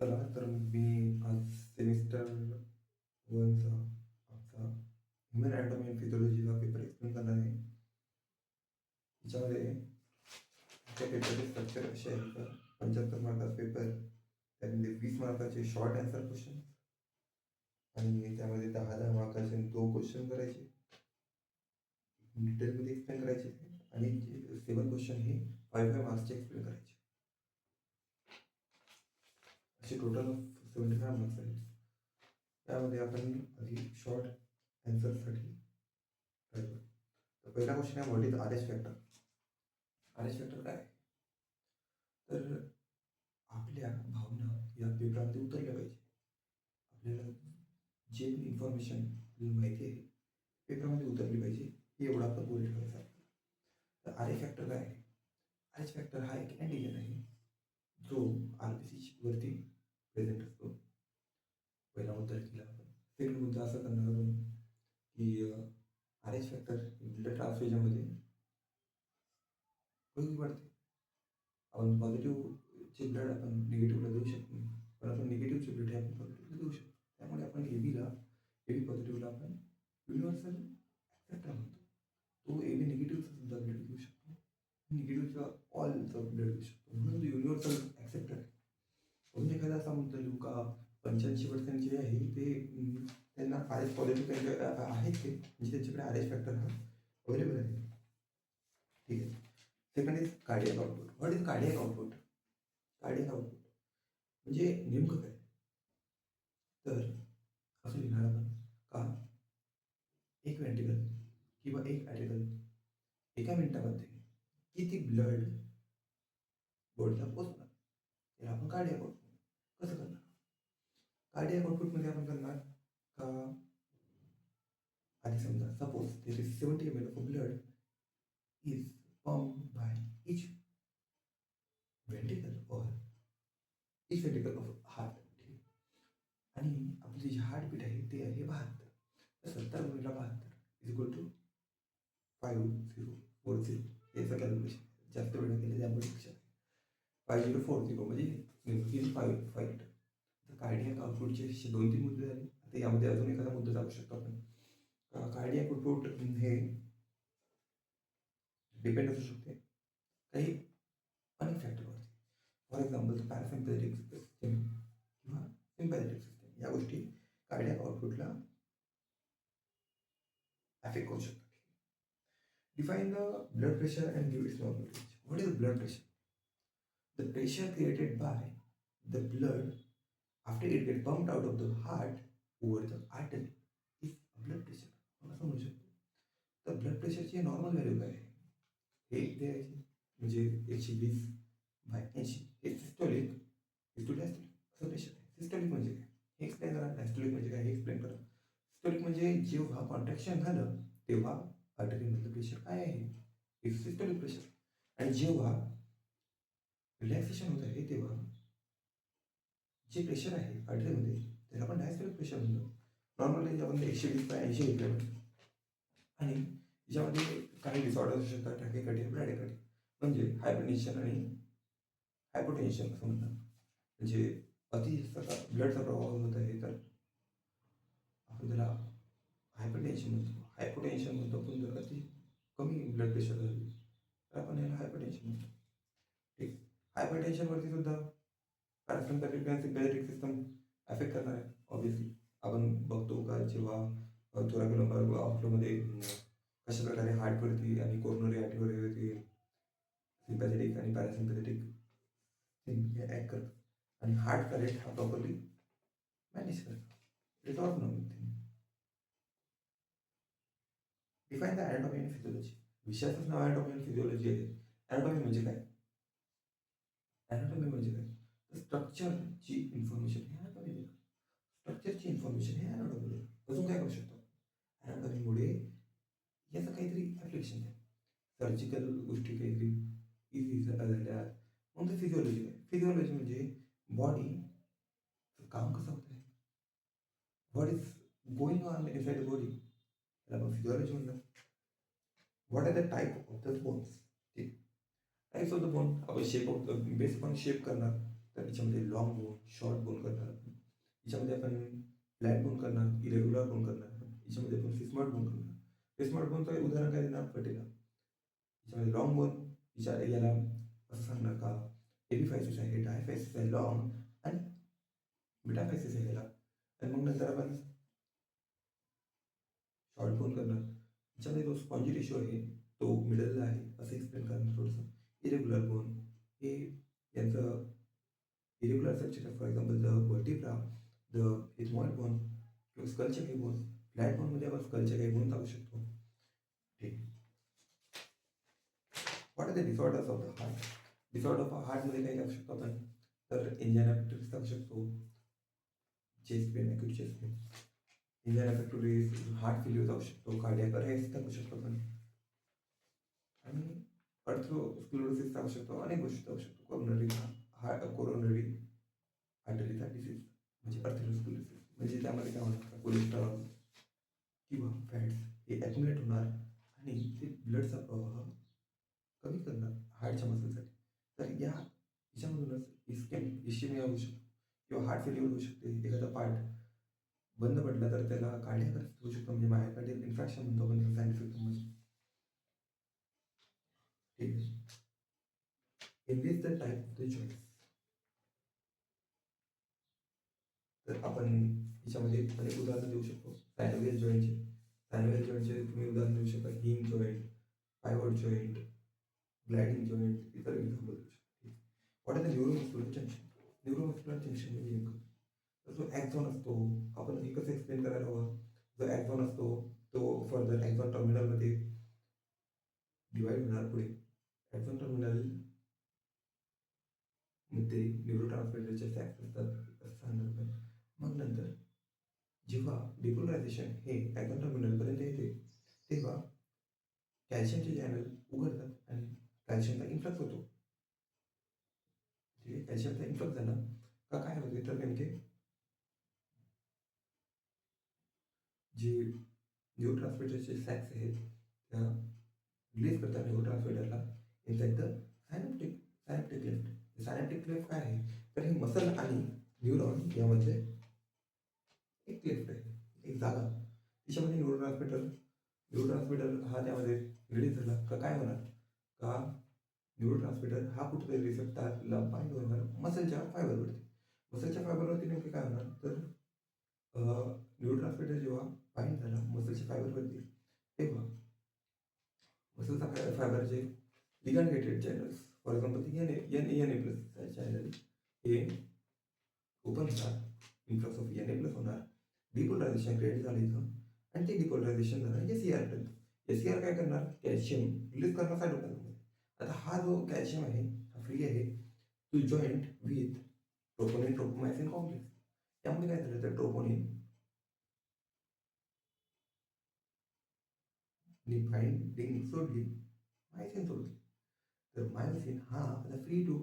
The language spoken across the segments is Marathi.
चला तर मग मी आज सेमिस्टर 1चा आमचा ह्युमन अॅटॉमी अँड फिजिओलॉजीचा पेपर एक्सप्लेन करणार आहे. त्याच्यामध्ये त्या पेपरचे स्ट्रक्चर असे आहे का 75 मार्काचा पेपर, त्यामध्ये 20 मार्काचे शॉर्ट आन्सर क्वेश्चन आणि त्यामध्ये 10-10 मार्काचे 2 क्वेश्चन करायचे, डिटेलमध्ये एक्सप्लेन करायचे आणि जे 7 क्वेश्चन हे 5-5 मार्क्सचे एक्सप्लेन करायचे. असे टोटल 75 मार्क्स आहेत. त्यामध्ये आपण आधी शॉर्ट आन्सरसाठी ट्राय करू. तर पहिला क्वेश्चन आहे, what is R H factor. R H factor काय आहे? तर आपल्या भावना या पेपरामध्ये उतरल्या पाहिजे. आपल्याला जे पण इन्फॉर्मेशन आपल्याला माहिती आहे पेपरामध्ये उतरली पाहिजे, एवढा आपण गोल ठेवायचा. तर आर एच फॅक्टर काय आहे? आर एच फॅक्टर हा एक अँटीजन आहे जो आर बी सी वरती प्रेझेंट असतो. पहिला मुद्दा केला आपण. सेकंड मुद्दा असा करणार आपण की आर एच फॅक्टर ब्लड ट्रान्सफ्युजनमध्ये उपयोगी पडते. आपण पॉझिटिव्हचे ब्लड आपण निगेटिव्हला देऊ शकतो, पण आपण निगेटिव्हचे ब्लड हे आपण पॉझिटिव्हला देऊ शकतो. त्यामुळे आपण ए बी पॉझिटिव्हला आपण युनिव्हर्सल ॲक्सेप्टर म्हणतो. तो ए बी निगेटिव्हचा सुद्धा ब्लड देऊ शकतो, निगेटिव्हचा ऑलचा ब्लड देऊ शकतो, म्हणून तो युनिव्हर्सल ॲक्सेप्टर आहे. म्हणून एखादा असा मुद्दा लिहू का 85% जे आहे ते त्यांना आर एच पॉझिटिव्ह आहेत ते, म्हणजे त्यांच्याकडे आर एच फॅक्टर हा अवेलेबल आहे. ठीक आहे. Second is cardiac output. What is cardiac output? Cardiac output म्हणजे नेमकं काय? तर असं लिहिणार आपण का एक व्हेंट्रिकल किंवा एक ॲट्रिकल एका मिनिटामध्ये किती ब्लड बॉडीला पोचणार, त्याला आपण कार्डियक आउटपुट. कसं करणार? कार्डियक आउटपुटमध्ये आपण करणार का आधी समजा suppose there is 70 ml of blood is pumped by each ventricle or each ventricle of heart. आणि आपली जी हार्टबीट आहे ते आहे 72. तर 70 गुणिले 72 इज इक्वल टू 5040. याचं कॅल्क्युलेशन जास्त वेळ केलं त्यामुळे लक्षात 5040 म्हणजे नेमकी 5. तर कार्डियक आउटपुटचे 2-3 मुद्दे झाले. आता यामध्ये अजून एखादा मुद्दा जाऊ शकतो आपण. कार्डियक आउटपुट हे डिपेंड असू शकते काही अनेक फॅक्टरवरती. फॉर एक्झाम्पल पॅरासिम्पॅथेटिक सिस्टम किंवा सिम्पॅथेटिक सिस्टम, या गोष्टी कार्डियक आउटपुटला अफेक्ट करू शकतात. Define the blood pressure and give it's normal range. What is blood pressure? The pressure created by the blood after it get pumped out of the heart over the artery is blood pressure. आपण असं म्हणू शकतो. तर ब्लड प्रेशरची नॉर्मल व्हॅल्यू काय आहे? हे द्यायची म्हणजे 120/80. हे सिस्टोलिक टू डायस्टोलिक असं प्रेशर आहे. सिस्टोलिक म्हणजे काय हे एक्सप्लेन करा, डायस्टोलिक म्हणजे काय हे एक्सप्लेन करा. सिस्टोलिक म्हणजे जेव्हा कॉन्ट्रॅक्शन झालं तेव्हा आर्टरीमधलं प्रेशर काय आहे हे सिस्टोलिक प्रेशर. आणि जेव्हा रिलॅक्सेशन होत आहे तेव्हा जे प्रेशर आहे आर्टरीमध्ये त्याला आपण डायस्टोलिक प्रेशर म्हणतो. नॉर्मली आपण 120/80 घेतलं आणि याच्यामध्ये काही डिसऑर्डर असू शकतात, टॅकिकार्डिया, ब्रॅडिकार्डिया म्हणजे हायपरटेन्शन आणि हायपोटेन्शन असं म्हणतात. म्हणजे अति जास्त ब्लडचा प्रवाह होत आहे तर आपण त्याला हायपरटेन्शन म्हणतो. हायपोटेन्शन म्हणतो पण जर अति कमी ब्लड प्रेशर झाली तर आपण याला हायपरटेन्शन म्हणतो. ठीक. हायपरटेन्शनवरती सुद्धा पॅरासिम्पॅथेटिक आणि सिम्पॅथेटिक सिस्टम अफेक्ट करणार आहे ऑब्व्हियसली. आपण बघतो का जेव्हा थोराकिलोमर आउटफ्लोमध्ये कशा प्रकारे हार्टवरती आणि कोरोनरी आर्टरीवरती सिम्पॅथेटिक आणि पॅरासिम्पॅथेटिक हे ॲक्ट करतात आणि हार्ट करेक्ट हा प्रॉपरली मॅनेज करतात. It's autonomic thing. Define the anatomy आणि फिजिओलॉजी. विषयाचंच नाव ॲनाटॉमी आणि फिजिओलॉजी आहे. ॲनाटॉमी म्हणजे काय? ॲनाटॉमी म्हणजे काय? तर स्ट्रक्चरची इन्फॉर्मेशन हे ॲनाटॉमी देतं. स्ट्रक्चरची इन्फॉर्मेशन हे ॲनाटॉमी देतं. अजून काय करू शकतो? ॲनाटॉमीमुळे याचं काहीतरी ॲप्लिकेशन आहे. सर्जिकल गोष्टी काहीतरी इझी झाल्या. मग ते फिजिओलॉजी काय? फिजिओलॉजी म्हणजे बॉडी काम कसं होतं आहे, what is going on inside the body, त्याला आपण फिजिओलॉजी म्हणतात. What are the type of the bones. ठीक. टाईप्स ऑफ द बोन आपण शेप ऑफ द बेस पण शेप करणार तर याच्यामध्ये लॉंग बोन, शॉर्ट बोन करणार आपण. याच्यामध्ये आपण फ्लॅट बोन करणार, इरेग्युलर बोन करणार आपण. याच्यामध्ये आपण सिस्मॉइड बोन करणार. सिस्मॉइड बोनचं उदाहरण काय देणार? पटेला. याच्यामध्ये लॉंग बोन याला असं सांगणार का एपिफायसिस आहे, डायफायसिस आहे लॉंग, आणि मेटाफायसिस आहे याला. आणि मग नंतर आपण शॉर्ट बोन करणार. याच्यामध्ये जो स्पॉन्जी रेशो आहे तो मिडलला आहे असं एक्सप्लेन करणार थोडंसं. इरेग्युलर बोन हे यांचं irregular structure, for example the vertebra, the ethmoid bone किंवा स्कलचे काही बोन. फ्लॅट बोनमध्ये आपण स्कलचे काही बोन टाकू शकतो. ठीक. What are the disorders of the heart? Disorder of हार्टमध्ये काही टाकू शकतो आपण? तर एंजाइना पेक्टोरिस टाकू शकतो, chest pain, acute chest pain. Angina pectoris, heart failure जाऊ शकतो, कार्डियक अरेस्ट टाकू शकतो आपण, आणि अर्थ्रोस्क्लेरोसिस टाकू शकतो, अनेक गोष्टी टाकू शकतो. कोरोनरी आर्टरीचा डिसीज म्हणजे अर्थ्रोस्क्लेरोसिस. म्हणजे त्यामध्ये काय होणार? कोलेस्ट्रॉल किंवा फॅट्स हे ॲक्युमुलेट होणार आणि ते ब्लडचा प्रवाह कमी करणार हार्टच्या मसलसाठी. तर याच्यामधूनच इस्केमिया होऊ शकतो किंवा हार्ट फेल्युअर होऊ शकते. एखादा पार्ट बंद पडला तर त्याला कार्डियक अरेस्ट होऊ शकतो, म्हणजे मायोकार्डियल इन्फ्रॅक्शन म्हणतो आपण त्याला सायंटिफिक टर्ममध्ये. ठीक आहे. Enlist the type of the joints. तर आपण याच्यामध्ये अनेक उदाहरणं देऊ शकतो. सायनोवियल जॉईंटचे तुम्ही उदाहरण देऊ शकता. Hinge joint, pivot joint, gliding joint, इतर एक्झाम्पल देऊ शकतो. What are the neuromuscular junction? Neuromuscular junction म्हणजे नेमकं तर जो ॲक्झॉन असतो, आपण हे कसं एक्सप्लेन करायला हवं? जो ॲक्झॉन असतो तो फर्दर ॲक्झॉन टर्मिनलमध्ये डिवाईड होणार. पुढे ॲक्झॉन टर्मिनल मध्ये न्यूरोट्रान्समीटरचे सॅक्स असतात असं सांगणार आपण. मग नंतर जेव्हा डिपोलरायझेशन हे ॲक्झॉन टर्मिनलपर्यंत येते तेव्हा कॅल्शियमचे चॅनल उघडतात आणि कॅल्शियमचा इन्फ्लक्स होतो. ठीक आहे. कॅल्शियमचा इन्फ्लक्स झाला का काय होते? तर नेमके जे न्यूरोट्रान्समीटरचे सॅक्स आहेत त्या रिलीज करतात न्यूरोट्रान्समीटरला इनसाइड द सायनॅप्टिक क्लेफ्ट. सायनॅप्टिक क्लेफ्ट काय आहे? तर हे मसल आणि न्यूरॉन यामध्ये एक क्लेफ्ट आहे, एक जागा. तिच्यामध्ये न्यूरोट्रान्समीटर हा त्यामध्ये रिलीज झाला का काय होणार? का न्यूरोट्रान्समीटर हा कुठेतरी रिसेप्टरला बाइंड होणार मसलच्या फायबरवरती. मसलच्या फायबरवरती नेमके काय होणार? तर न्यूरोट्रान्समीटर जेव्हा बाइंड झाला मसलच्या फायबरवरती तेव्हा मसलचा फायबरचे ligand channels, for example N A plus channel हे ओपन होणार, influx of N A plus होणार, डिपोलरायझेशन क्रिएट झालं इथं, आणि ते डिपोलरायझेशन झालं एसीआर पर्यंत. एसीआर काय करणार? कॅल्शियम रिलीज करणार सायटोप्लाझममध्ये. आता हा जो कॅल्शियम आहे हा फ्री आहे to joint with troponin tropomyosin complex. त्यामुळे काय झालं? तर ट्रोपोनिन बाइंडिंग सोडली, मायसिन सोडली. तर मायोसिन हा आता फ्री टू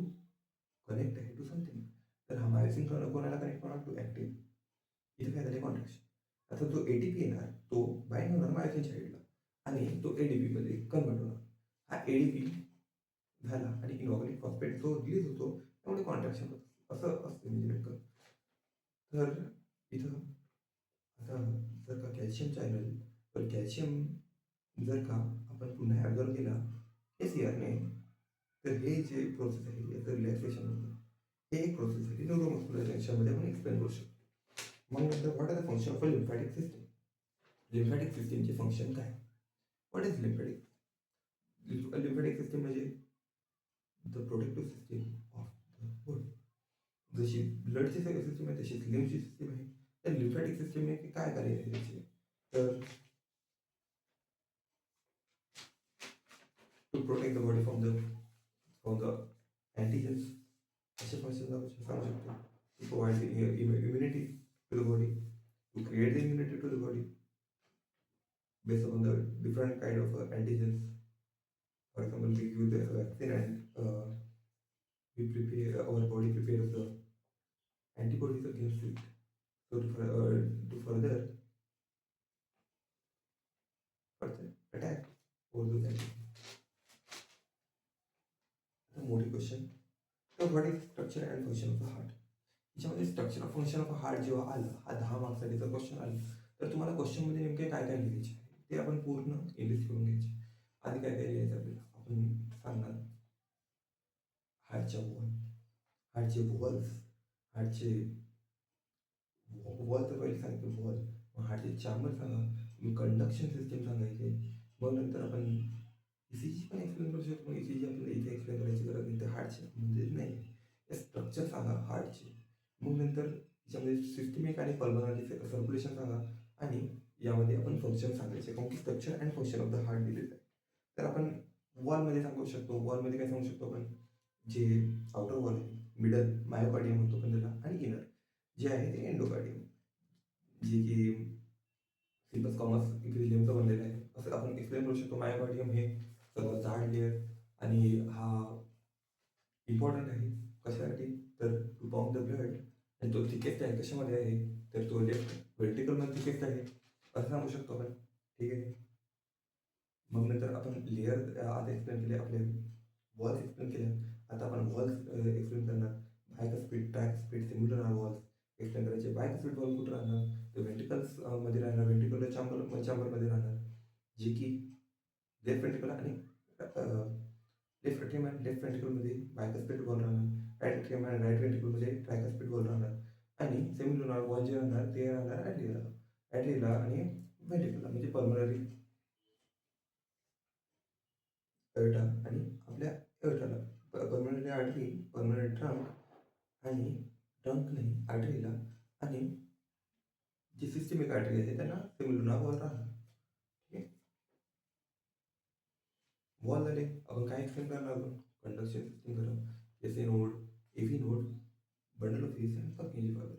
कनेक्ट आहे टू समथिंग. तर हा मायोसिन कोणाला कनेक्ट होणार? टू ॲक्टिन. इथे काय झाले? कॉन्ट्रॅक्शन. आता जो एटीपी येणार तो बाइंड होणार मायोसिनच्या साईडला आणि तो एडीपीमध्ये कन्वर्ट होणार. हा एडीपी झाला आणि इनऑर्गॅनिक फॉस्फेट जो रिलीज होतो त्यामुळे कॉन्ट्रॅक्शन होतं. असं असते म्हणजे नेमकं. तर इथं आता जर का कॅल्शियम चॅनल, तर कॅल्शियम जर का आपण पुन्हा ॲब्झॉर्ब केला एसीआरने तर हे जे प्रोसेस आहे याचं रिलॅक्सेशन होतं. हे एक प्रोसेस आहे न्यूरोमस्क्युलर जंक्शनमध्ये आपण एक्सप्लेन करू शकतो. मग नंतर what are the function of a lymphatic system? Lymphatic सिस्टीमचे फंक्शन काय? What is lymphatic? Lymphatic system म्हणजे the protective system of the body. जशी ब्लडची सिस्टीम आहे तशीच लिम्फची सिस्टीम आहे. तर लिम्फॅटिक सिस्टीमने काय कार्य आहे त्याचे? तर to protect the body from the antigens असे फंक्शन सांगू शकतो. To provide immunity to the body, to create the immunity to the body based on the different kind of antigens. For example, we give the vaccine and we prepare our body prepares the antibodies against it. So to further attack all those antigens. The more question. तर what is structure and function of the heart. याच्यामध्ये structure of function of heart जेव्हा आलं, हा 10 मार्क्ससाठीचा क्वेश्चन आलं, तर तुम्हाला क्वेश्चनमध्ये नेमके काय काय लिहायचे आहे ते आपण पूर्ण लिस्ट करून घ्यायचे. आधी काय काय लिहायचं आपल्याला, आपण सांगणार हार्टच्या वॉल, हार्टचे वॉल्स, हार्टचे वॉल तर पहिले सांगितलं वॉल, मग हार्टचे चॅम्बर सांगा, मग कंडक्शन सिस्टीम सांगायचे, मग नंतर आपण ECG पण एक्सप्लेन करू शकतो. मग ECG आपल्याला इथे एक्सप्लेन करायची गरज नाही, तर हार्टचे म्हणजे नाही, ते स्ट्रक्चर सांगा हार्टचे. मग नंतर याच्यामध्ये सिस्टमिक आणि पल्मोनरी सर्क्युलेशन सांगा, आणि यामध्ये आपण फंक्शन सांगायचे, कारण की structure and function of the heart दिलेलं आहे. तर आपण वॉलमध्ये सांगू शकतो, वॉलमध्ये काय सांगू शकतो आपण, जे आउटर वॉल आहे, मिडल मायोकार्डियम म्हणतो पण त्याला, आणि इनर जे आहे ते एंडोकार्डियम, जे की सिम्पस कॉमर्स इक्विलियमचं बनलेलं आहे. असं आपण एक्सप्लेन करू शकतो. मायोकार्डियम हे सर्वात जाड लेअर, आणि हा इम्पॉर्टंट आहे कशासाठी, तर टू पंप द ब्लड, आणि तो थिकेस्ट आहे कशामध्ये आहे, तर तो लेफ्ट व्हेंट्रिकलमध्ये थिकेस्ट आहे असं सांगू शकतो आपण. ठीक आहे. मग नंतर आपण लेअर आता एक्सप्लेन केले, आपले वॉल्स एक्सप्लेन केले. आता आपण वॉल्स एक्सप्लेन करणार. Bicuspid, tricuspid, semilunar valves explain करायचे. बायका स्पीड वॉल कुठं राहणार, तर व्हेंट्रिकल्स मध्ये राहणार, व्हेंट्रिकल चॅम्बरमध्ये राहणार, जे की लेफ्ट व्हेंट्रिकल आणि लेफ्ट एट्रियम आणि लेफ्ट व्हेंट्रिकलमध्ये बायकास्पेड वॉल राहणार, राईट एट्रियम आणि राईट व्हेंट्रिकलमध्ये ट्रायकास्पेड वॉल राहणार, आणि सेमिलुनार वॉल जे राहणार ते राहणार ॲट्रिला आणि व्हेंट्रिकलला, म्हणजे पल्मोनरी एअरटा आणि आपल्या एअरटाला. पल्मोनरी आर्टरी, पल्मोनरी ट्रंक, आणि ट्रंक नाही आर्टरीला, आणि जी सिस्टमिक आर्टरी आहे त्यांना सेमिलुनार वॉल राहणार. ठीक आहे. वॉल झाले, आपण काय एक्सप्लेन करणार आहोत, कंडक्शन सिस्टीम करा. S A node, एव्ही node, bundle of face आणि पर्किंजी फायबर.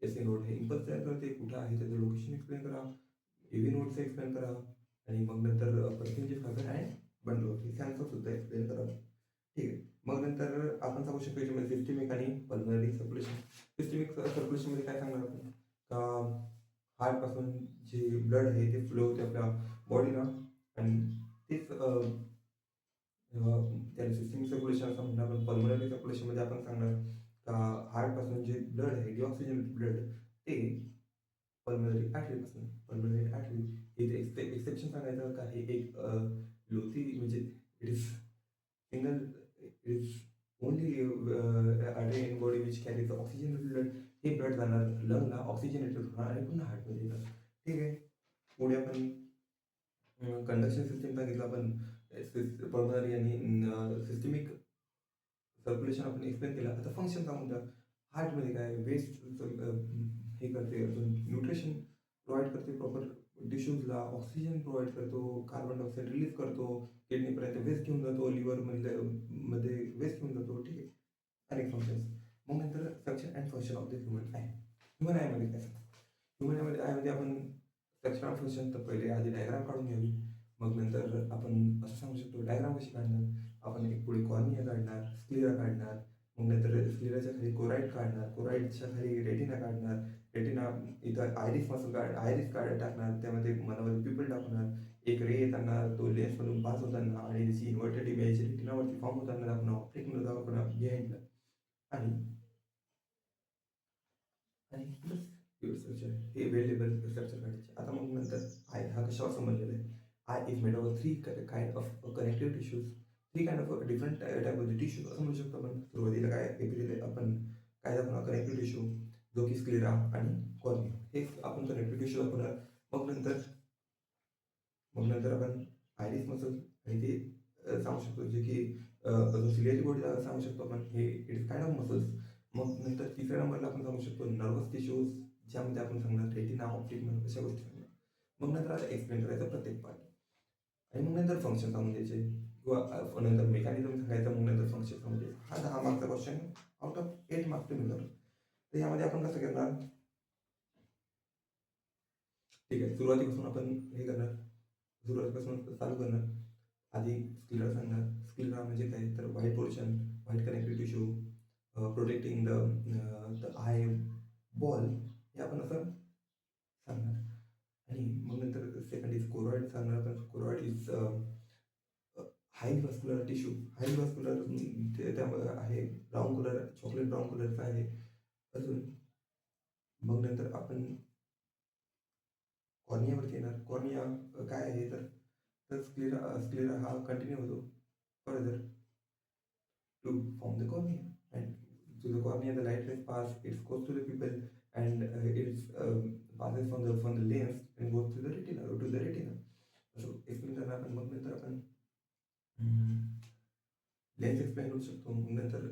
एस ए नोड हे इम्पल्स तयार करते, कुठं आहे त्याचं लोकेशन एक्सप्लेन करा, एव्ही नोडचं एक्सप्लेन करा, आणि मग नंतर Purkinje fibre and bundle of face यांचं सुद्धा एक्सप्लेन करा. ठीक आहे. मग नंतर आपण सांगू शकतो याच्यामध्ये सिस्टमिक आणि पल्मोनरी सर्क्युलेशन. सिस्टमिक सर्क्युलेशनमध्ये काय सांगणार आपण, का हार्टपासून जे ब्लड आहे ते फ्लो होते आपल्या बॉडीला, आणि तेच त्याला सिस्टमिक सर्क्युलेशन असं म्हणणार. आपण पल्मोनरी सर्क्युलेशनमध्ये आपण सांगणार का हार्टपासून जे ब्लड आहे, डिऑक्सिजन ब्लड, ते पल्मोनरी आर्टरीपासून, पल्मोनरी आर्टरी इथे एक्सेप्शन सांगायचं का, हे एक लोथी, म्हणजे it is single, it is only artery in body which carries oxygen blood. हे ब्लड जाणार लंगला, ऑक्सिजनेटेड होणार आणि पुन्हा हार्टमध्ये येणार. ठीक आहे. पुढे आपण कंडक्शन सिस्टीम सांगितलं आपण, पल्मोनरी आणि सिस्टमिक सर्क्युलेशन आपण एक्सप्लेन केलं. आता फंक्शन सांगून द्या. हार्टमध्ये काय वेस्ट हे करते, अजून न्यूट्रिशन प्रोव्हाइड करते प्रॉपर टिश्यूजला, ऑक्सिजन प्रोव्हाइड करतो, कार्बन डायऑक्साईड रिलीज करतो, किडनीपर्यंत वेस्ट घेऊन जातो, लिव्हरमध्ये मध्ये वेस्ट घेऊन जातो. ठीक आहे. अनेक फंक्शन्स. मग नंतर structure and function of the human I. Human आयमध्ये काय, ह्युमन आयमध्ये आपण स्ट्रक्चर अँड फंक्शन तर पहिले आधी डायग्राम काढून घ्यावी. मग नंतर आपण असं सांगू शकतो, डायग्राम कशी काढणार, आपण एक पुढे कॉर्निया काढणार, स्क्लिरा काढणार, मग नंतर स्क्लिराच्या खाली कोराइड काढणार, कोराइडच्या खाली रेटिना काढणार, रेटिना इथं आयरिस मसल आयरिस टाकणार, त्यामध्ये मनामध्ये पिपल टाकणार, एक रे येताना तो लेन्समधून पास होताना आणि त्याची इन्व्हर्टेड इमेज रेटिनावरती फॉर्म होताना दाखवणार, ऑप्टिकमध्ये दाखवणार बिहाइंडला, आणि आणि स्ट्रक्चर हे वेल लेबल स्ट्रक्चर काढायचे. आता मग नंतर आय हा कशावर संबंधलेला आहे, I is made of three kind of connective tissues, three kind of different type of tissues असं म्हणू शकतो आपण. सुरुवातीला काय एपिथेलियल आपण काय दाखवणार, कनेक्टिव्ह टिश्यू, जो की स्क्लेरा आणि कॉर्निया, हे आपण कनेक्टिव्ह टिश्यू दाखवणार. मग नंतर आपण आयरिस मसल आणि ते सांगू शकतो, जे की अजून सिलियारी बॉडी सांगू शकतो आपण, हे it is kind of muscles. मग नंतर तिसऱ्या नंबरला आपण सांगू शकतो नर्वस टिश्यूज, ज्यामध्ये आपण सांगणार रेटिना, ऑप्टिक म्हणून अशा गोष्टी सांगणार. मग नंतर आता एक्सप्लेन करायचं प्रत्येक पार्ट, आणि मग नंतर फंक्शन सांगून द्यायचे, किंवा नंतर मेकॅनिझम सांगायचं, मग नंतर फंक्शन सांगून द्यायचं. हा 10 मार्कचा क्वेश्चन आउट ऑफ 8 मार्क्स मिळणार. तर यामध्ये आपण कसं करणार, ठीक आहे, सुरुवातीपासून आपण हे करणार, सुरुवातीपासून चालू करणार. आधी स्क्लेरा सांगणार. स्क्लेरा म्हणजे काय, तर white portion, white connective tissue, protecting the I ball, हे आपण असं सांगणार. आणि मग नंतर सेकंड इज कोरॉइड सांगणार आपण. Choroid is hi vascular tissue, high vascular त्यामध्ये आहे, ब्राऊन कलर, चॉकलेट ब्राऊन कलरचा आहे. अजून मग नंतर आपण कॉर्नियावरती येणार. कॉर्निया काय आहे तर स्क्लेरा हा कंटिन्यू होतो further to form the cornea. And to the cornea, the light rays pass, it goes to the pupil, and it passes from the lens and goes to the retina or to the retina. So explain करणार आपण. मग नंतर आपण लेन्स एक्सप्लेन करू शकतो. मग नंतर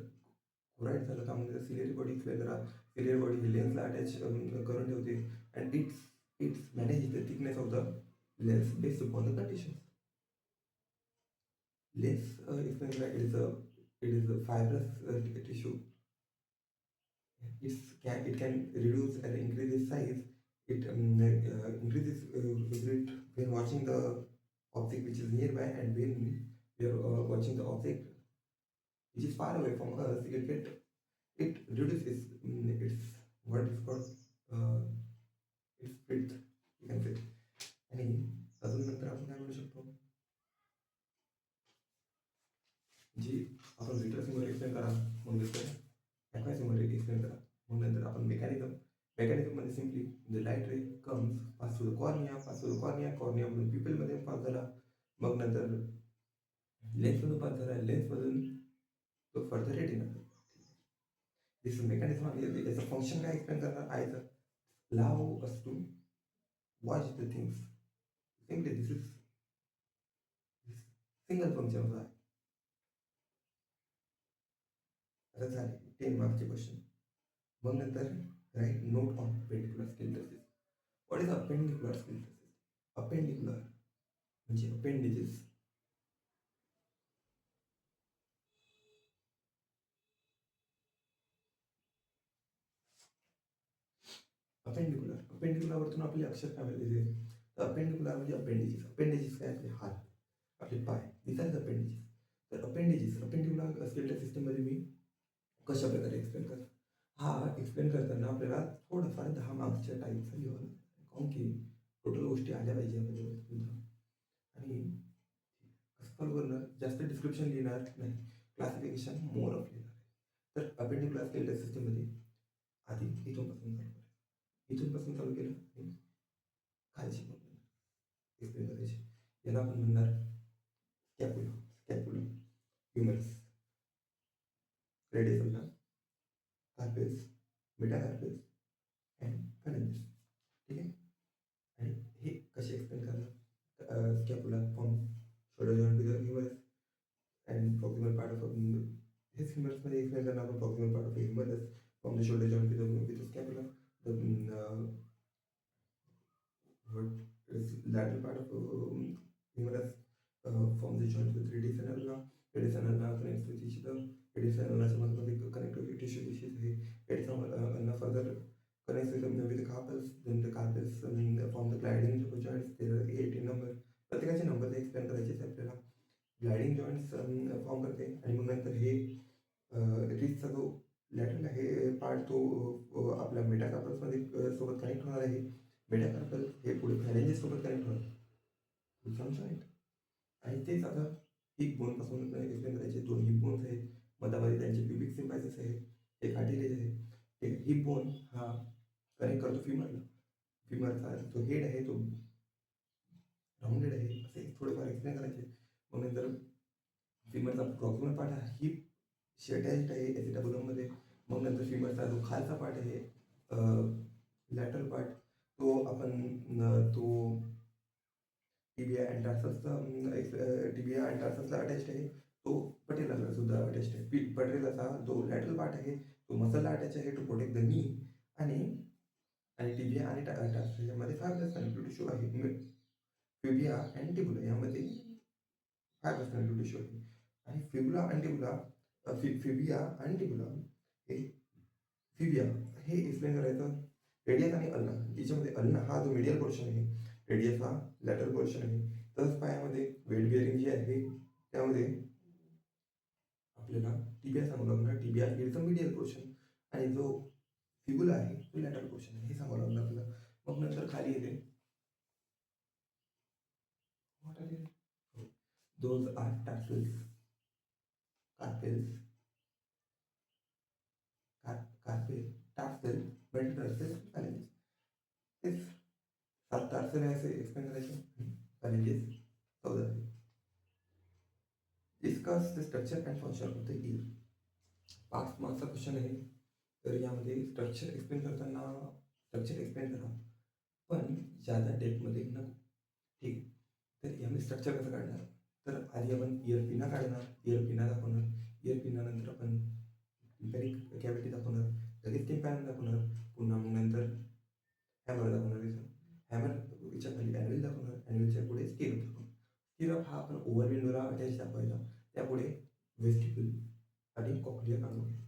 कोराईट झालं का मग सिलियरी बॉडी एक्सप्लेन करा. सिलियरी बॉडी ही लेन्सला अटॅच करून ठेवते and it's manage the thickness of the lens based upon the condition. Lens explain that it is a fibrous tissue. It can reduce and increase its size. It increases it when watching the object which is nearby, and when we are watching the object which is far away from us, it reduces its what is called its width, you can say. आणि अजून नंतर आपण काय म्हणू शकतो, जी आपण विट्रस सिम्बॉल एक्सप्लेन करा, मग दुसरं ॲक्वा सिम्बॉल एक्सप्लेन करा. मग नंतर आपण मेकॅनिझममध्ये simply the light ray comes pass to the cornea, कॉर्नियामधून पिपलमध्ये पास झाला, मग नंतर लेन्समधून पास झाला, लेन्समधून तो फर्दर रेटिना. दिस मेकॅनिझम आहे. याचं फंक्शन काय एक्सप्लेन करणार आहे तर allow us to watch the things. Simply this is single function of eye. आता झाले 10 मार्क्सचे क्वेश्चन. मग नंतर write note on appendicular skeleton. What is appendicular skeleton? Appendicular म्हणजे अपेंडेजेस. अपेंडिक्युलरवरतून आपले अक्षर काय माहिती? तर अपेंडिक्युलर म्हणजे अपेंडेजेस काय? आपले हात, आपले पाय, दिस आर द अपेंडेजेस. तर अपेंडिक्युलर स्केलेटल सिस्टममध्ये मी कशा प्रकारे एक्सप्लेन करतो? हा एक्सप्लेन करताना आपल्याला थोडंफार 10 मार्क्सच्या टाईपचा लिहावं, काऊन की टोटल गोष्टी आल्या पाहिजे आपल्याला सुद्धा. आणि कसं फॉलो करणार? जास्त डिस्क्रिप्शन लिहिणार नाही, क्लासिफिकेशन मोर ऑफ लिहिणार. तर अपेंडिक्युलर स्केलेटल सिस्टममध्ये आधी इथूनपासून चालू केलं आणि खालची एक्सप्लेन करायची. याला आपण म्हणणार scapula, humerus, radius ulna, carpals, metacarpals and phalanges. ठीक आहे. आणि हे कसे एक्सप्लेन करणार? Scapula from shoulder joint to the humerus and proximal part of हेच ह्युमरसमध्ये एक्सप्लेन करणार आपण. Proximal part of humerus from the shoulder joint to the scapula. What is lateral part of humerus from the joint with radius and ulna. Radius and ulna connects with each other. Radius and ulna मध्ये connective tissue disease आहे. Radius and ulna further connects with the carpels. Then the carpels form the gliding joints. There are 8 in number. प्रत्येकाचे नंबर एक्सप्लेन करायचे आहे आपल्याला. ग्लायडिंग जॉईंट्स फॉर्म करते. आणि मग नंतर हे रिचचा जो लॅटरल आहे पार्ट तो आपल्या मेटाकार्पल्समध्ये सोबत कनेक्ट होणार आहे. मेटाकार्पल हे पुढे फॅलेंजेस सोबत कनेक्ट होणार जॉईंट. आणि तेच आता हिप बोनपासून एक्सप्लेन करायचे. 2 हिप बोन्स आहेत, मधामध्ये त्यांचे प्युबिक सिम्पायसिस आहे, एक कार्टिलेज आहे. एक हिप बोन हा कनेक्ट करतो फिमरला. फिमरचा जो हेड आहे तो राऊंडेड आहे, असे थोडेफार एक्सप्लेन करायचे. मग नंतर फिमरचा प्रॉक्सिमल पार्ट हा हिप शेटॅच्ड आहे एसिटाबुलममध्ये. मग नंतर फिमरचा जो खालचा पार्ट आहे लॅटरल पार्ट तो आपण तो टिबिया अँड टार्ससला अटॅच्ड आहे. तो पटेलाला सुद्धा अटॅच्ड आहे. पटेलाचा जो लॅटरल पार्ट आहे तो मसलला अटॅच आहे टू प्रोटेक्ट द नी. आणि टिबिया आणि टार्सस यामध्ये फायब्रस कनेक्टिव्ह टिश्यू आहे. फिबिया अँड टिबुला यामध्ये फायब्रस कनेक्टिव्ह टिश्यू आहे. आणि फिबिया आणि टिबुला फिबिया हे एक्सप्लेन करायचं. रेडियस आणि अल्ना याच्यामध्ये अल्ना हा जो मीडियल पोर्शन आहे, रेडियस हा लॅटरल पोर्शन आहे. तसंच पायामध्ये वेट बिअरिंग जे आहे त्यामध्ये आपल्याला टिबिया सांगावं लागणार. Tibia is the medial portion आणि जो फिबुला आहे तो लॅटरल पोर्शन आहे, हे सांगावं लागणार आपल्याला. मग नंतर खाली येते those are tarsals, carpels, carpel, tarsal, metatarsal, phalanges. If tarsal है ऐसे एक्सप्लेन करायचं, phalanges चौदा. Discuss the structure and function of the ear. 5 मार्क्सचा question आहे. तर यामध्ये स्ट्रक्चर एक्सप्लेन करताना स्ट्रक्चर एक्सप्लेन करा, पण ज़्यादा डेप्थमध्ये नको. ठीक. तर यामध्ये स्ट्रक्चर कसं काढणार? तर आधी आपण इयर पिना काढणार, इयर पिना दाखवणार, इयर पिनानंतर आपण टिम्पॅनिक कॅव्हिटी दाखवणार, लगेच टिम्पॅन दाखवणार, पुन्हा मग नंतर हॅमर दाखवणार. हॅमरच्या खाली ॲन्युअल दाखवणार, ॲन्युअलच्या पुढे स्टिरअप दाखवणार. स्टिरअप हा आपण ओव्हरविंडोला अटॅच दाखवायचा, त्यापुढे वेस्टिब्युल आणि कॉक्लिया काढून घ्यायचा.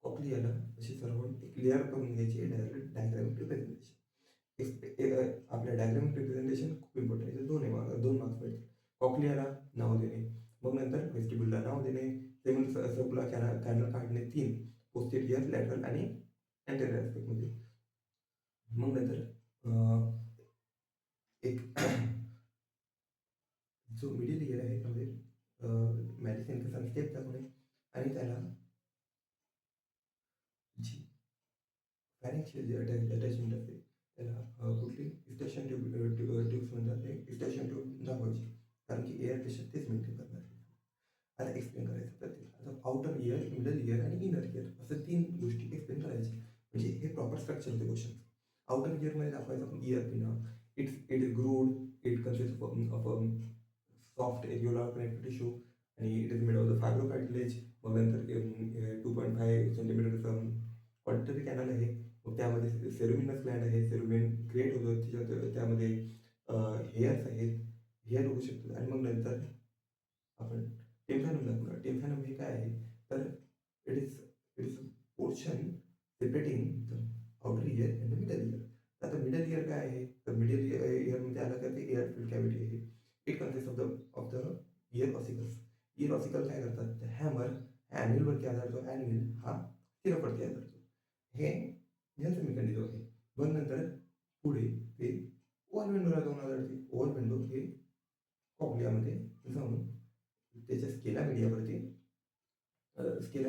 कॉक्लियाला अशी सर्व एक लेअर करून घ्यायची. डायग्रामिक रिप्रेझेंटेशन. आपल्या डायग्रामिक रिप्रेझेंटेशन खूप इम्पॉर्टंट आहे. दोन मार्क्स मिळतील. कॉक्लियाला नाव देणे, मग नंतर वेस्टिब्युलला नाव देणे, सेवन सर्कुलर कॅनल काढणे 3, पोस्टेरियर, लॅटरल आणि अँटेरियर ॲस्पेक्टमध्ये. मग नंतर एक जो मिडिल इयर आहे त्यामध्ये मॅडिसिन कसा स्टेप दाखवणे आणि त्याला जी फॅरिंगची जी अटॅचमेंट असते त्याला कुठली स्टेशन ट्यूब्स म्हणतात, ते स्टेशन ट्यूब दाखवायची, कारण की एअर प्रेशर तेच मेंटेन करणार आहे. आता एक्सप्लेन करायचं प्रत्येक. आता आउटर इयर, मिडल इयर आणि इनर इयर असं 3 गोष्टी एक्सप्लेन करायची. म्हणजे हे प्रॉपर स्ट्रक्चर होते क्वेश्चन. आउटर इयरमध्ये दाखवायचं आपण ear pinna. It is grooved, it consist of soft areolar connective tissue आणि it is made of the fibro cartilage. मग नंतर 2.5 सेंटीमीटरचा ऑडिटरी कॅनल आहे. मग त्यामध्ये सेरुमिनस ग्लँड आहे, सेरुमिन क्रिएट होतं त्यामध्ये हेअर्स आहेत, हेअर होऊ शकतात. आणि मग नंतर आपण टिम्पॅनम दाखवणार. टिम्पॅनम हे काय आहे, तर it is portion separating the outer year and the middle year. आता मिडल इयर काय आहे, तर मिडल इयरमध्ये आलं का ते एअर फिल्ड कॅव्हिटी आहे. It consist of the year ossicles. Year ossicle काय करतात, तर हॅमर ॲन्युअलवरती आधारतो, ॲन्युअल हा स्टिरअपवरती आधारतो. हे यांचं मेकॅनिझम आहे. मग नंतर पुढे ते ओव्हल विंडोला जाऊन आधारते. ओव्हल विंडो हे कॉक्लियामध्ये जाऊन त्याच्या स्केला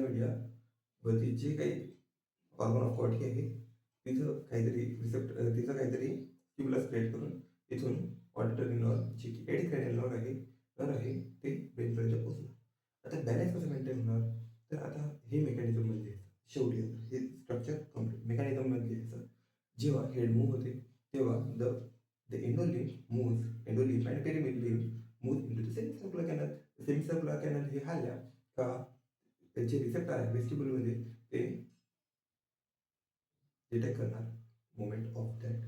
मीडियावरती जे काही ऑर्गन ऑफ कॉटी आहे तिथं काहीतरी तिथं काहीतरी स्टिम्युलस क्रिएट करून तिथून ऑडिटरी नर्व जे की एडिक्रॅनियल नर्व आहे ते ब्रेनपर्यंत पोहोचणार. आता बॅलन्स कसं मेंटेन होणार, तर आता हे मेकॅनिझममध्ये शेवटी हे स्ट्रक्चर कम्प्लीट मेकॅनिझममध्ये यायचं. जेव्हा हेड मूव्ह होते तेव्हा the endolymph endolymph and perilymph move into the semicircular canal. Semicircular canal हे हल्ल्या का त्याचे रिसेप्टर आहे वेस्टिब्युलमध्ये, ते डिटेक्ट करणार मुवमेंट ऑफ दॅट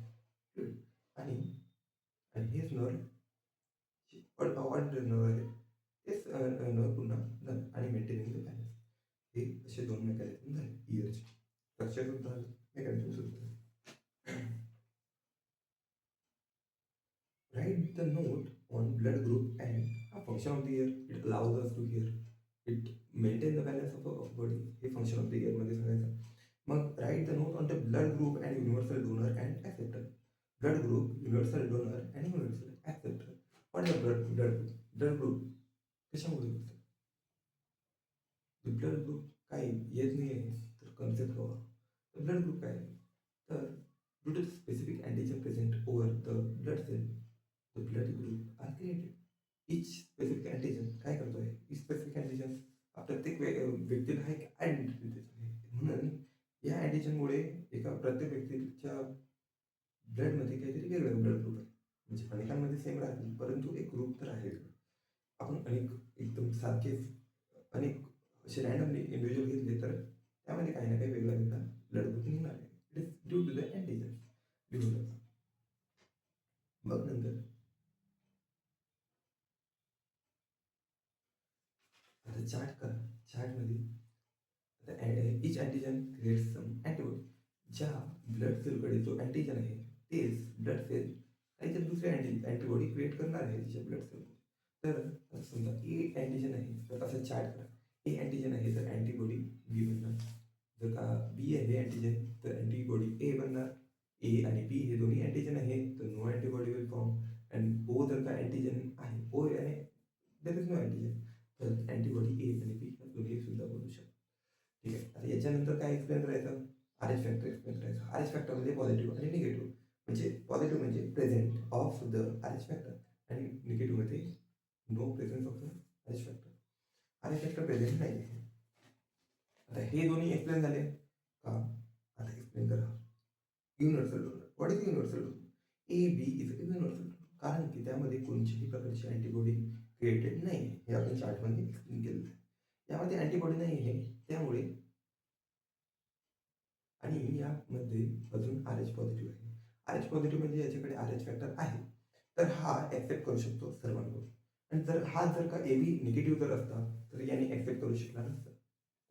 फ्लुइड. आणि हेच नर्व आहे, तेच नर्व पुन्हा आणि मेंटेनिंग द बॅलन्स. हे असे 2 मेकॅनिझम झाले इयरचे. स्ट्रक्चर सुद्धा झालं, मेकॅनिझम सुद्धा झालं. Write the note on blood group and a function of the ear. It allows us to hear. It maintain the balance of body. हे function of the ear मध्ये सांगायचं. मग write the note on the blood group and universal donor and acceptor. Blood group, universal donor and universal acceptor. What is the blood group? Blood group कशामुळे होतं? ब्लड ग्रुप काही येत नाही आहे तर कन्सेप्ट हवा. तर ब्लड ग्रुप काय आहे, तर due to the specific antigen present over the blood cell, the blood group are created. Each specific antigen काय करतो आहे, each specific antigen प्रत्येक व्यक्तीला हा एक आयडेंटिटी देत आहे. म्हणून या अँटिजनमुळे एका प्रत्येक व्यक्तीच्या ब्लडमध्ये काहीतरी वेगळं ब्लड ग्रुप आहे. म्हणजे अनेकांमध्ये सेम राहतील परंतु एक ग्रुप तर आहे. आपण अनेक एकदम सारखेच अनेक असे रँडमली इंडिव्हिज्युअल घेतले तर त्यामध्ये काही ना काही वेगळा ब्लड ग्रुप निघणार आहे. It is due to the antigen लिहून. मग नंतर आता चार्ट करा. चार्टमध्ये each antigen creates some antibody. ज्या ब्लड सेलकडे जो अँटिजन आहे तेच ब्लड सेल काहीतरी दुसरे अँटीबॉडी क्रिएट करणार आहे तिच्या ब्लड सेलमध्ये. तर समजा ए अँटिजन आहे तर असं चार्ट करा. ए अँटिजन आहे तर अँटीबॉडी बी बनणार. जर का बी आहे अँटिजन तर अँटीबॉडी ए बनणार. ए आणि बी हे दोन्ही अँटिजन आहे तर no antibody will form. And O जर का अँटिजन आहे, ओ आणि देर इज नो अँटीजन. तर अँटीबॉडी ए आणि बी दोन्ही सुद्धा बनू शकतो. ठीक आहे. आता याच्यानंतर काय एक्सप्लेन करायचं, आर एच फॅक्टर एक्सप्लेन करायचं. आर एच फॅक्टर म्हणजे पॉझिटिव्ह आणि निगेटिव्ह. म्हणजे पॉझिटिव्ह म्हणजे present of the R H factor आणि निगेटिव्ह मध्ये no presence of the R H factor. R H factor present नाही आहे. आता हे दोन्ही एक्सप्लेन झाले का? आता एक्सप्लेन करा universal donor. What is universal donor? A B is universal donor, कारण की त्यामध्ये कोणत्याही प्रकारची अँटीबॉडी क्रिएटेड नाही. हे आपण चार्टमध्ये एक्सप्लेन केलेलं आहे. यामध्ये अँटीबॉडी नाही आहे, त्यामुळे आणि यामध्ये अजून आर एच पॉझिटिव्ह आहे. आर एच पॉझिटिव्ह म्हणजे याच्याकडे आर एच फॅक्टर आहे, तर हा ॲक्सेप्ट करू शकतो सर्वांकडून. आणि जर का ए बी निगेटिव्ह जर असता तर याने ॲक्सेप्ट करू शकला नसतं.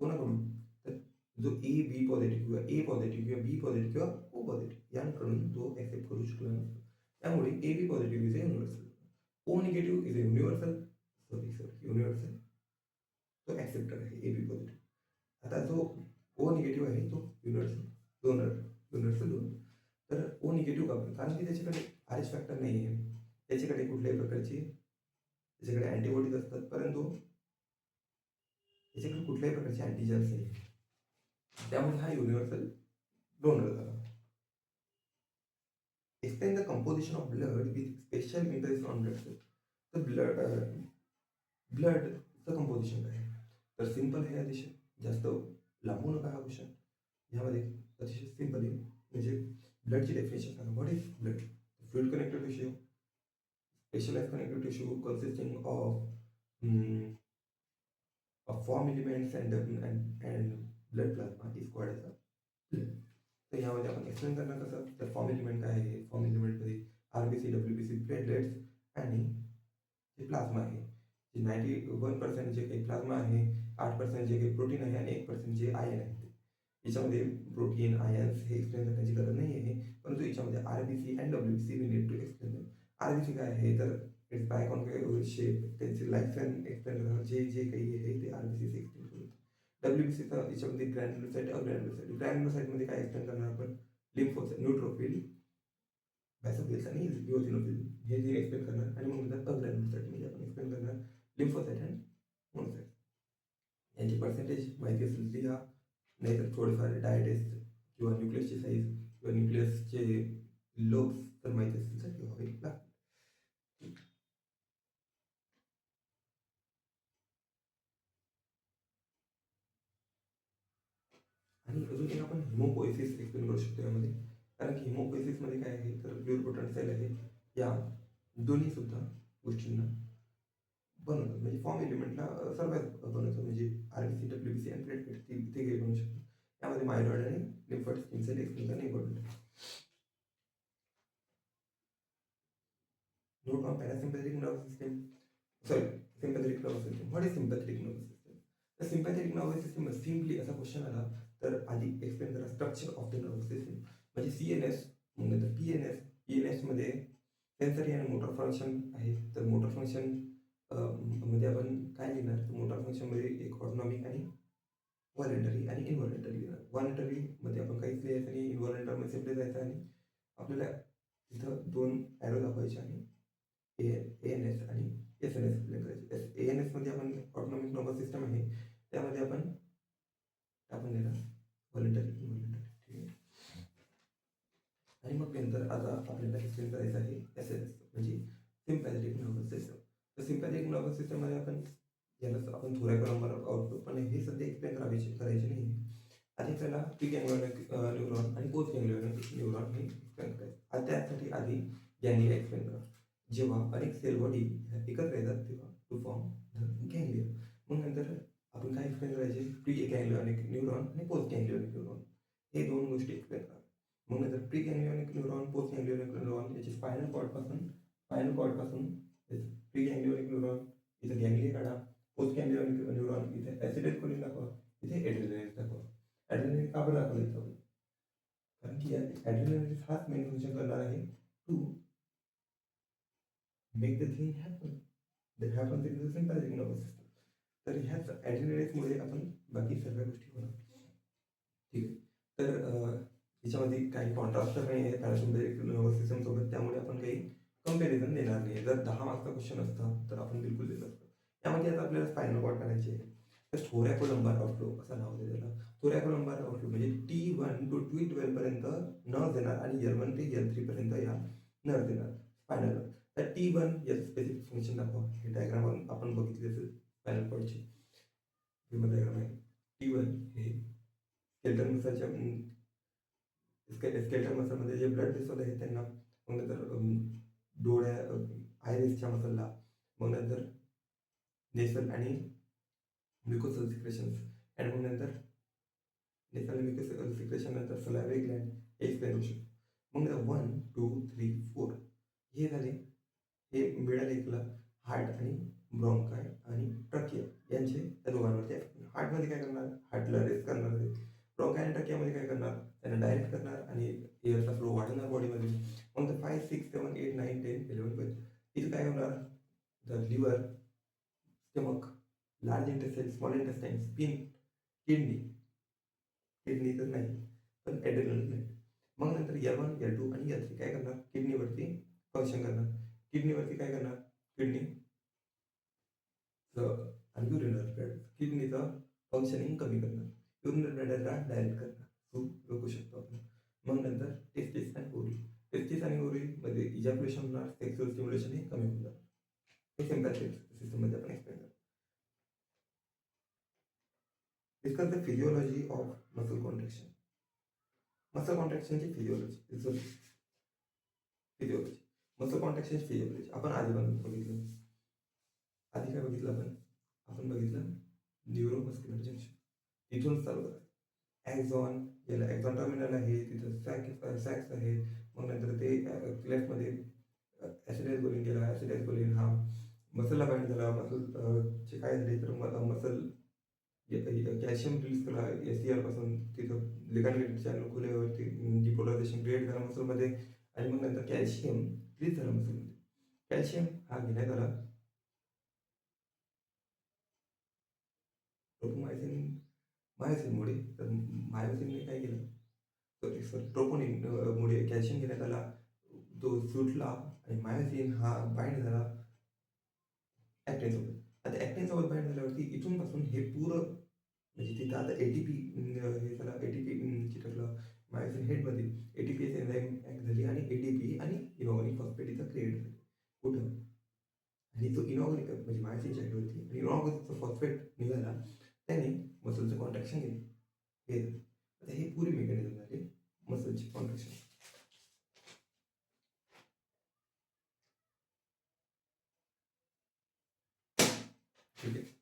कोणाकडून? तर जो ए बी पॉझिटिव्ह किंवा ए पॉझिटिव्ह किंवा बी पॉझिटिव्ह किंवा ओ पॉझिटिव्ह यांकडून तो ॲक्सेप्ट करू शकला नसतो. त्यामुळे A B positive is a universal, O negative is a universal, universal तो ॲक्सेप्टर आहे ए बी पॉझिटिव्ह. आता जो ओ निगेटिव्ह आहे तो युनिव्हर्सल डोनर, युनिव्हर्सल डोनर. तर ओ निगेटिव्ह का? कारण की त्याच्याकडे आर एच फॅक्टर नाही आहे, त्याच्याकडे कुठल्याही प्रकारची त्याच्याकडे अँटीबॉडीज असतात, परंतु त्याच्याकडे कुठल्याही प्रकारचे अँटीजन्स नाही. त्यामुळे हा युनिव्हर्सल डोनर झाला. Explain the composition of blood with special interest on blood cell. तर ब्लडचं कंपोजिशन काय आहे? तर सिंपल आहे अतिशय, जास्त लांबू नका हा क्वेश्चन. ह्यामध्ये अतिशय सिंपल आहे, म्हणजे ब्लडची डेफिनेशन सांगा. What is blood? Fluid connected tissue, specialized connective tissue consisting of form elements and blood plasma is called as a blood. तर यामध्ये आपण एक्सप्लेन करणार कसं, तर फॉर्म एलिमेंट काय आहे? फॉर्म एलिमेंटमध्ये आरबीसी, डब्ल्यूबीसी, प्लेटलेट्स आणि जे प्लाझ्मा आहे, जे 91% जे काही प्लाझ्मा आहे, 8% जे काही प्रोटीन आहे आणि 1% जे आयन आहे. याच्यामध्ये प्रोटीन आयन्स हे एक्सप्लेन करण्याची गरज नाही आहे, परंतु याच्यामध्ये RBC and WBC we need to explain. RBC काय आहे? तर इट्स बायकॉन्केव्ह शेप, त्यांची लाईफ स्पॅन एक्सप्लेन करणार, जे जे काही आहे ते आरबीसी एक्सप्लेन करू. डब्ल्यूबीसीचा याच्यामध्ये ग्रॅन्युलोसाइट, अग्रॅन्युलोसाइट. ग्रॅन्युलोसाइटमध्ये काय एक्सप्लेन करणार आपण? लिम्फोसाइट, न्यूट्रोफिल, बॅसोफिल्स आणि इओसिनोफिल हे जे एक्सप्लेन करणार. आणि मग नंतर अग्रॅन्युलोसाइटमध्ये आपण एक्सप्लेन करणार लिम्फोसाइट आणि मोनोसाइट. यांची पर्सेंटेज माहिती असेल ती लिहा, नाहीतर थोडेफार डायटेस्ट किंवा न्यूक्लियसची साईज किंवा न्यूक्लियसचे लोब्स तर माहिती असेल तर ठेवावे लागतात. आणि अजून एक आपण हिमोपोएसिस एक्सप्लेन करू शकतो यामध्ये, कारण की हिमोपोएसिसमध्ये काय आहे? तर प्युरिपोटंट सेल आहे, या दोन्ही सुद्धा गोष्टींना बनवतात. म्हणजे फॉर्म एलिमेंटला सर्वात बनवतात, म्हणजे आरबीसी, डब्ल्यूबीसी आणि प्लेटलेट ते काही बनवू शकतात. त्यामध्ये मायलॉइड आणि लिम्फोइड स्टेम सेल एक्सप्लेन करणे इम्पॉर्टंट आहे. Note on parasympathetic nervous system. Sorry, sympathetic nervous system. What is sympathetic nervous system? The sympathetic nervous system simply असा क्वेश्चन आला तर आधी एक्सप्लेन करा structure of the nervous system. म्हणजे सीएनएस, मग नंतर पीएनएस. पीएनएस मध्ये सेन्सरी आणि मोटर फंक्शन आहे. तर मोटर फंक्शन मध्ये आपण काय लिहिणार? तर मोटर फंक्शन मध्ये एक ऑटोनॉमिक आणि व्हॉलेंटरी आणि इनव्हॉलेंटरी लिहिणार. व्हॉलेंटरी मध्ये आपण काहीच लिहायचं आणि इनव्हॉलेंटरी मध्ये सिम्पली जायचं आणि आपल्याला तिथं 2 ॲरो दाखवायचे आणि एएनएस आणि एसएनएस एक्सप्लेन करायचे. एएनएस मध्ये आपण ऑटोनॉमिक नर्वस सिस्टम आहे, त्यामध्ये आपण लिहिणार व्हॉलेंटरी, इनव्हॉलेंटरी. ठीक आहे. आणि मग नंतर आता आपल्याला एक्सप्लेन करायचं आहे एसएनएस म्हणजे सिम्पॅथेटिक नर्वस सिस्टम. तर सिम्पॅथेटिक नर्वस सिस्टममध्ये आपण थोड्या क्रमावर आवडतो, पण हे सध्या एक्सप्लेन करायचे नाही. आधी आपल्याला प्री गँग्लियोनिक न्यूरॉन आणि पोस्ट गँग्लियोनिक न्यूरॉन हे एक्सप्लेन करायचं. त्यासाठी आधी गँग्लिया एक्सप्लेन करा. जेव्हा अनेक सेल बॉडी एकत्र येतात तेव्हा टू फॉर्म गँग्लिया. मग नंतर आपण काय एक्सप्लेन करायचे? प्री गँग्लियोनिक न्यूरॉन आणि पोस्ट गँग्लियोनिक न्यूरॉन हे 2 गोष्टी एक्सप्लेन करा. मग नंतर प्री गँग्लियोनिक न्यूरॉन, पोस्ट गँग्लियोनिक न्यूरॉन याचे स्पायनल कॉर्डपासून प्री गँग्लियोनिक न्यूरॉन इथं गँग्लिया काढा, पोस्ट गँग्लियोनिक न्यूरॉन इथे ॲसिडेट खोलीन दाखवा, इथे एड्रेनलिन दाखवा. ॲड्रेनलिन का बरं दाखवलं इथं? कारण की ॲड्रेनलिन हाच मेन फंक्शन करणार आहे to make the thing happen. That happens in the sympathetic nervous system. तर ह्याच ॲड्रेनलिनमुळे आपण बाकी सर्व गोष्टी होणार. ठीक आहे. तर याच्यामध्ये काही कॉन्ट्रास्ट तर नाही आहे पॅरासिम्पॅथेटिक नर्वस सिस्टम सोबत, त्यामुळे आपण काही कंपॅरिझन देणार नाही. जर 10 मार्क्सचा क्वेश्चन असता तर आपण बिलकुल दिलं असतं. यामध्ये आता आपल्याला स्पायनल कॉर्ड करायचे आहे. तर थोरॅकोलंबार आउटफ्लो असं नाव आहे त्याला. थोरॅकोलंबार आउटफ्लो म्हणजे T1 टू T12 पर्यंत नर्व्स येणार आणि L1 ते L3 पर्यंत या नर्व्स येणार स्पायनल. तर T1 याचं स्पेसिफिक फंक्शन दाखवा. हे डायग्राम आपण बघितली असेल स्पायनल कॉर्डची. डायग्राम आहे. T1 हे स्केलेटल मसलच्या स्केलेटल मसलमध्ये जे ब्लड व्हेसल आहेत त्यांना, मग नंतर डोळ्या आयरिसच्या मसलला, मग नंतर नेसल आणि म्युकोसल सिक्रेशन्स, आणि मग नंतर नेसल म्युकोसल सिक्रेशन नंतर सलायव्हरी ग्लँड हे एक्सप्लेन होऊ शकतो. मग 1 2 3 4 हे झाले. हे मिडल एकला हार्ट आणि ब्रॉन्काय आणि ट्रकिया यांचे त्या दोघांवरती हार्टमध्ये काय करणार, हार्टला रेस्ट करणार आहे. ब्रॉन्काय आणि ट्रकियामध्ये काय करणार, त्यांना डायरेक्ट करणार आणि एअरचा फ्लो वाढवणार बॉडीमध्ये. मग 5 6 7 8 9 10 11 12 इथे काय होणार, the liver, stomach, large intestine, small intestine, spleen, kidney, kidney तर नाही पण ॲड्रिनल ग्लँड. मग नंतर L1 L2 आणि L3 काय करणार, किडनीवरती फंक्शन करणार. किडनीवरती काय करणार, किडनी आणि युरिनरी ब्लॅडर, किडनीचं फंक्शनिंग कमी करणार, युरिनरी ब्लॅडरला डायरेक्ट करणार. तो बघू शकतो आपण. मग नंतर टेस्टिस आणि ओरी. टेस्टिस आणि ओरीमध्ये इजॅक्युलेशन होणार, सेक्सुअल स्टिम्युलेशन हे कमी होणार. हे सिम्पॅथेटिक सिस्टममध्ये आपण एक्सप्लेन करतो. Discuss the physiology of muscle contraction. Muscle कॉन्ट्रॅक्शनची फिजिओलॉजी. मसल कॉन्ट्रॅक्शनची फिजिओलॉजी आपण आधी बघितलं. आधी काय बघितलं आपण बघितलं न्यूरोमस्क्युलर जंक्शन. इथून चालू करा. ॲक्झॉन, याला ॲक्झॉन टर्मिनल आहे, तिथं सॅक्स आहे. मग नंतर ते लेफ्टमध्ये ॲसिडाइज गेला. ॲसिडाइज हा मसलला बाइंड झाला. मसलचे काय झाले तर मसल कॅल्शियम रिलीज केला SCR पासून. तिथं लिगामेंट चॅनल खुल्यावरती डिपोलरायझेशन क्रिएट झाला मसलमध्ये, आणि मग नंतर कॅल्शियम रिलीज झाला मसलमध्ये. कॅल्शियम हा घेण्यात आला मायोसिनमुळे. तर मायोसिनने काय केलं, ट्रोपोनिन मुळे कॅल्शियम घेण्यात आला, तो सुटला आणि मायोसिन हा बाइंड झाला ॲक्टिनसोबत. आता ॲक्टिनसोबत बाइंड झाल्यावरती इथून पासून हे पुरं म्हणजे तिथं आता ATP हे झाला, ATP चिटकलं मायोसिन हेडमध्ये. ATP एन्झाईम ॲक्ट झाली आणि ATP आणि इनॉर्गॅनिक फॉस्फेट इथं क्रिएट झाली. कुठं, आणि तो इनॉर्गॅनिक म्हणजे मायोसिनच्या हेडवरती आणि इनॉर्गॅनिकचा फॉस्फेट निघाला, त्याने मसलचं कॉन्ट्रॅक्शन हे आता हे पुरे मेकॅनिझम झाले मसलची कॉन्ट्रॅक्शन. ठीक आहे.